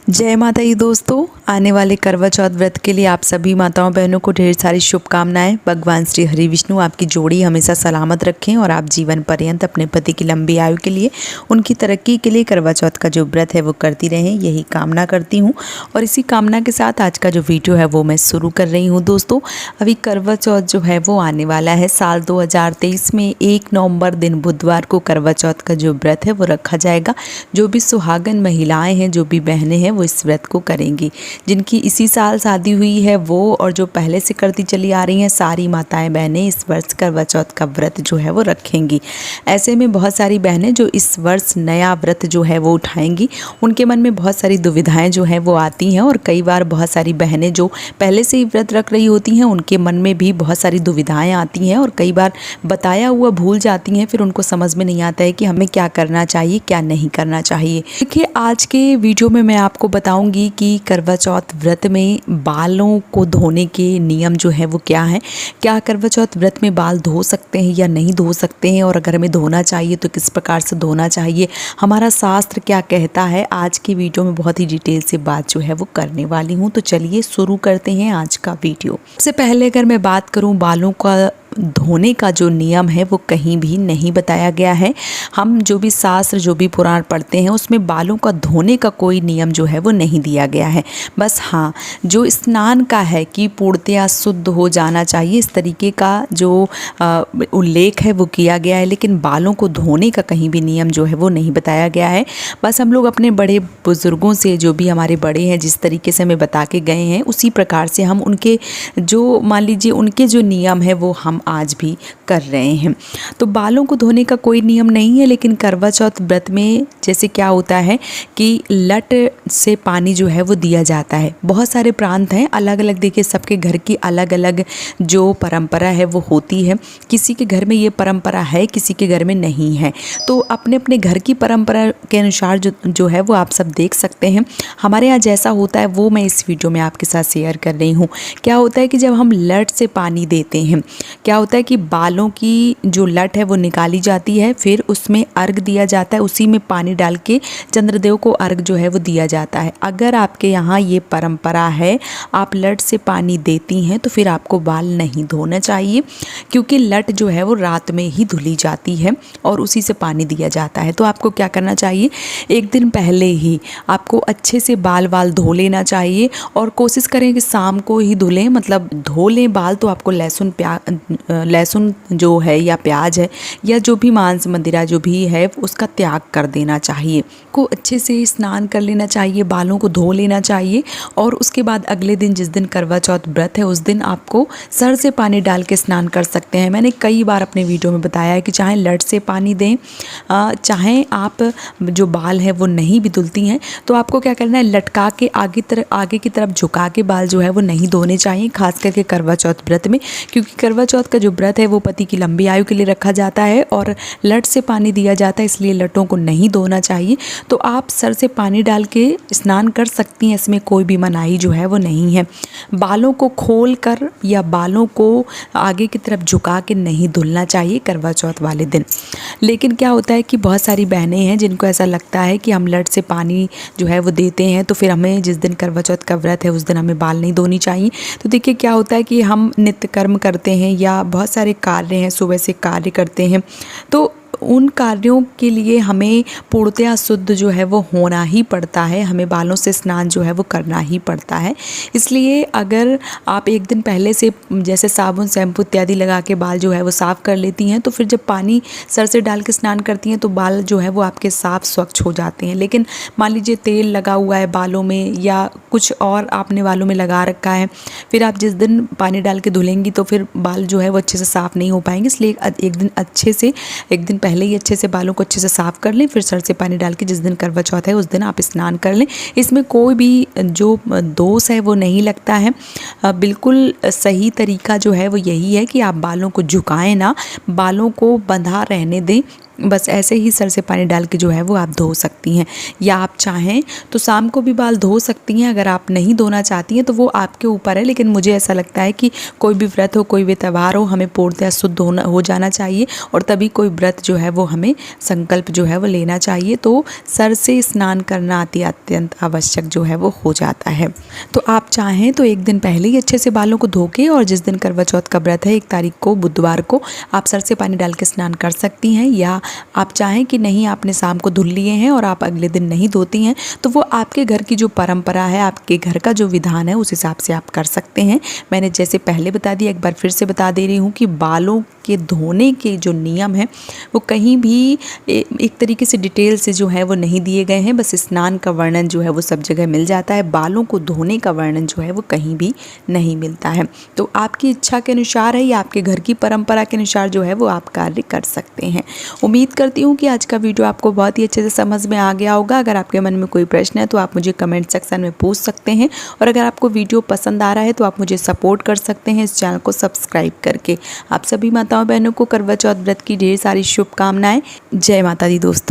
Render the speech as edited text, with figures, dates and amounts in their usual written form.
जय माता दी दोस्तों, आने वाले करवा चौथ व्रत के लिए आप सभी माताओं बहनों को ढेर सारी शुभकामनाएं। भगवान श्री हरि विष्णु आपकी जोड़ी हमेशा सलामत रखें और आप जीवन पर्यंत अपने पति की लंबी आयु के लिए, उनकी तरक्की के लिए करवा चौथ का जो व्रत है वो करती रहें, यही कामना करती हूँ। और इसी कामना के साथ आज का जो वीडियो है वो मैं शुरू कर रही हूँ। दोस्तों, अभी करवा चौथ जो है वो आने वाला है। साल 2023 में 1 नवंबर दिन बुधवार को करवा चौथ का जो व्रत है वो रखा जाएगा। जो भी सुहागन महिलाएँ हैं, जो भी बहनें हैं, वो इस व्रत को करेंगी। जिनकी इसी साल शादी हुई है वो, और जो पहले से करती चली आ रही हैं, सारी माताएं बहनें इस वर्ष करवा चौथ का व्रत जो है वो रखेंगी। ऐसे में बहुत सारी बहनें जो इस वर्ष नया व्रत जो है वो उठाएंगी, उनके मन में बहुत सारी दुविधाएं जो हैं वो आती हैं। और कई बार बहुत सारी बहनें जो पहले से ही व्रत रख रही होती हैं, उनके मन में भी बहुत सारी दुविधाएं आती हैं और कई बार बताया हुआ भूल जाती हैं। फिर उनको समझ में नहीं आता है कि हमें क्या करना चाहिए, क्या नहीं करना चाहिए। देखिए, आज के वीडियो में मैं आपको बताऊंगी कि करवा चौथ व्रत में बालों को धोने के नियम जो है वो क्या है। क्या करवा चौथ व्रत में बाल धो सकते हैं या नहीं धो सकते हैं, और अगर हमें धोना चाहिए तो किस प्रकार से धोना चाहिए, हमारा शास्त्र क्या कहता है। आज की वीडियो में बहुत ही डिटेल से बात जो है वो करने वाली हूँ। तो चलिए शुरू करते हैं आज का वीडियो। सबसे पहले अगर मैं बात करूँ, बालों का धोने का जो नियम है वो कहीं भी नहीं बताया गया है। हम जो भी शास्त्र, जो भी पुराण पढ़ते हैं, उसमें बालों का धोने का कोई नियम जो है वो नहीं दिया गया है। बस हाँ, जो स्नान का है कि पूर्णतया शुद्ध हो जाना चाहिए, इस तरीके का जो उल्लेख है वो किया गया है। लेकिन बालों को धोने का कहीं भी नियम जो है वो नहीं बताया गया है। बस हम लोग अपने बड़े बुजुर्गों से, जो भी हमारे बड़े हैं, जिस तरीके से हमें बता के गए हैं, उसी प्रकार से हम उनके जो, मान लीजिए, उनके जो नियम है वो हम आज भी कर रहे हैं। तो बालों को धोने का कोई नियम नहीं है। लेकिन करवा चौथ व्रत में जैसे क्या होता है कि लट से पानी जो है वो दिया जाता है। बहुत सारे प्रांत हैं, अलग अलग, देखिए सबके घर की अलग अलग जो परंपरा है वो होती है। किसी के घर में ये परंपरा है, किसी के घर में नहीं है। तो अपने अपने घर की परंपरा के अनुसार जो है वो आप सब देख सकते हैं। हमारे यहाँ जैसा होता है वो मैं इस वीडियो में आपके साथ शेयर कर रही हूँ। क्या होता है कि जब हम लट से पानी देते हैं, क्या होता है कि बालों की जो लट है वो निकाली जाती है, फिर उसमें अर्घ दिया जाता है, उसी में पानी डाल के चंद्रदेव को अर्घ जो है वो दिया जाता है। अगर आपके यहाँ ये परंपरा है, आप लट से पानी देती हैं, तो फिर आपको बाल नहीं धोना चाहिए, क्योंकि लट जो है वो रात में ही धुली जाती है और उसी से पानी दिया जाता है। तो आपको क्या करना चाहिए, एक दिन पहले ही आपको अच्छे से बाल धो लेना चाहिए और कोशिश करें कि शाम को ही धुलें, मतलब धो लें बाल। तो आपको लहसुन जो है या प्याज है या जो भी मांस मदिरा जो भी है उसका त्याग कर देना चाहिए। को अच्छे से स्नान कर लेना चाहिए, बालों को धो लेना चाहिए। और उसके बाद अगले दिन, जिस दिन करवा चौथ व्रत है, उस दिन आपको सर से पानी डाल के स्नान कर सकते हैं। मैंने कई बार अपने वीडियो में बताया है कि चाहे लट से पानी दें, चाहे आप जो बाल है वो नहीं भी धुलती हैं, तो आपको क्या करना है, लटका के आगे की तरफ झुका के बाल जो है वो नहीं धोने चाहिए, खास करके करवा चौथ व्रत में। क्योंकि करवा चौथ का जो व्रत है वो पति की लंबी आयु के लिए रखा जाता है और लट से पानी दिया जाता है, इसलिए लटों को नहीं धोना चाहिए। तो आप सर से पानी डाल के स्नान कर सकती हैं, इसमें कोई भी मनाही जो है वो नहीं है। बालों को खोल कर या बालों को आगे की तरफ झुका के नहीं धुलना चाहिए करवा चौथ वाले दिन। लेकिन क्या होता है कि बहुत सारी बहनें हैं जिनको ऐसा लगता है कि हम लट से पानी जो है वो देते हैं, तो फिर हमें, जिस दिन करवा चौथ का व्रत है उस दिन हमें बाल नहीं धोनी चाहिए। तो देखिए क्या होता है कि हम नित्य कर्म करते हैं या बहुत सारे कार्य हैं, सुबह से कार्य करते हैं, तो उन कार्यों के लिए हमें पूर्णतया शुद्ध जो है वो होना ही पड़ता है, हमें बालों से स्नान जो है वो करना ही पड़ता है। इसलिए अगर आप एक दिन पहले से जैसे साबुन, शैम्पू इत्यादि लगा के बाल जो है वो साफ़ कर लेती हैं, तो फिर जब पानी सर से डाल के स्नान करती हैं तो बाल जो है वो आपके साफ स्वच्छ हो जाते हैं। लेकिन मान लीजिए तेल लगा हुआ है बालों में या कुछ और आपने बालों में लगा रखा है, फिर आप जिस दिन पानी डाल के धुलेंगी तो फिर बाल जो है वो अच्छे से साफ़ नहीं हो पाएंगे। इसलिए एक दिन पहले ही अच्छे से बालों को अच्छे से साफ़ कर लें, फिर सर से पानी डाल के जिस दिन करवा चौथ है उस दिन आप स्नान कर लें। इसमें कोई भी जो दोष है वो नहीं लगता है। बिल्कुल सही तरीका जो है वो यही है कि आप बालों को झुकाएं ना, बालों को बंधा रहने दें। बस ऐसे ही सर से पानी डाल के जो है वो आप धो सकती हैं। या आप चाहें तो शाम को भी बाल धो सकती हैं। अगर आप नहीं धोना चाहती हैं तो वो आपके ऊपर है, लेकिन मुझे ऐसा लगता है कि कोई भी व्रत हो, कोई भी त्यौहार हो, हमें पूर्णतः शुद्ध हो जाना चाहिए और तभी कोई व्रत जो है वो हमें संकल्प जो है वो लेना चाहिए। तो सर से स्नान करना अत्यंत आवश्यक जो है वो हो जाता है। तो आप चाहें तो एक दिन पहले ही अच्छे से बालों को धो के, और जिस दिन करवा चौथ का व्रत है 1 तारीख को बुधवार को, आप सर से पानी डाल के स्नान कर सकती हैं। या आप चाहें कि नहीं, आपने शाम को धुल लिए हैं और आप अगले दिन नहीं धोती हैं, तो वो आपके घर की जो परंपरा है, आपके घर का जो विधान है, उस हिसाब से आप कर सकते हैं। मैंने जैसे पहले बता दिया, एक बार फिर से बता दे रही हूँ कि बालों के धोने के जो नियम हैं वो कहीं भी एक तरीके से डिटेल से जो है वो नहीं दिए गए हैं। बस स्नान का वर्णन जो है वो सब जगह मिल जाता है, बालों को धोने का वर्णन जो है वो कहीं भी नहीं मिलता है। तो आपकी इच्छा के अनुसार है या आपके घर की परंपरा के अनुसार जो है वो आप कार्य कर सकते हैं। उम्मीद करती हूँ कि आज का वीडियो आपको बहुत ही अच्छे से समझ में आ गया होगा। अगर आपके मन में कोई प्रश्न है तो आप मुझे कमेंट सेक्शन में पूछ सकते हैं, और अगर आपको वीडियो पसंद आ रहा है तो आप मुझे सपोर्ट कर सकते हैं इस चैनल को सब्सक्राइब करके। आप सभी माताओं बहनों को करवा चौथ व्रत की ढेर सारी शुभकामनाएं। जय माता दी दोस्तों।